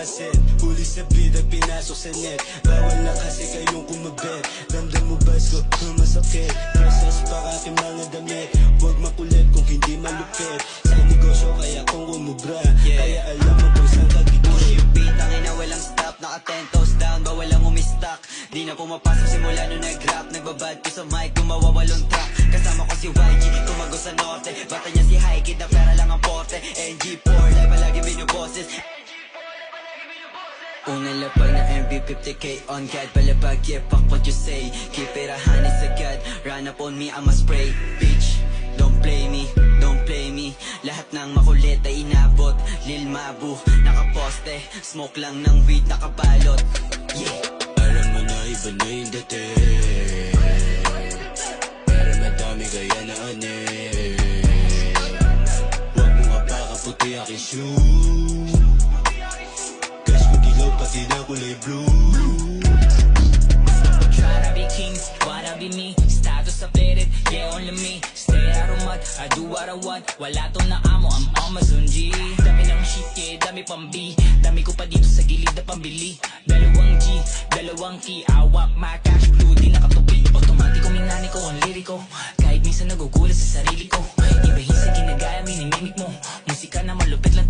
kaset. Huli sa bida, pinasok sa net. Bawal na kasi kayong kumabet. Ramdam mo ba ko masakit? Presas para aking mga damit. Huwag makulit kung hindi malupit. Sa negosyo kaya kung umubra, kaya alam mo kung saan kagigit. Push yung beat, tangina walang stop. Naka 10 toes down, bawal lang umistak. Di na pumapasok simula nung nag-rap. Nagbabad ko sa mic, kung mawawalong track. Kasama ko si YG, tumago sa norte. Bata niya si High-Kid, na pera lang ang porte. NG4, live palagi binuboses. Unang lapag na MV50K on God. Balabag, yeah, fuck what you say. Keep it a honey sa God. Run up on me, I'ma spray. Bitch, don't play me, don't play me. Lahat ng makulit ay inabot. Lil Mabu, nakaposte. Smoke lang ng weed, nakabalot. Yeah. Alam mo na iba na yung dating. Pero madami kaya na ane. Huwag mo kapakaputi aking shoe. Cash magilaw pati na kulay blue. Try to be king, wanna be me. Status updated, yeah only me. Stay out of mud, I do what I want. Wala to na amo, I'm Amazon G. Dami ng shit, yeah, dami pang B. Dami ko pa dito sa gilid na pambili. Dalawang G, dalawang key. I want my cash blue, di nakatupi. Automatic minani ko ang liriko. Kahit minsan nagugulat sa sarili ko. Ibahin sa ginagaya, minimimik mo. Musika na malupit lang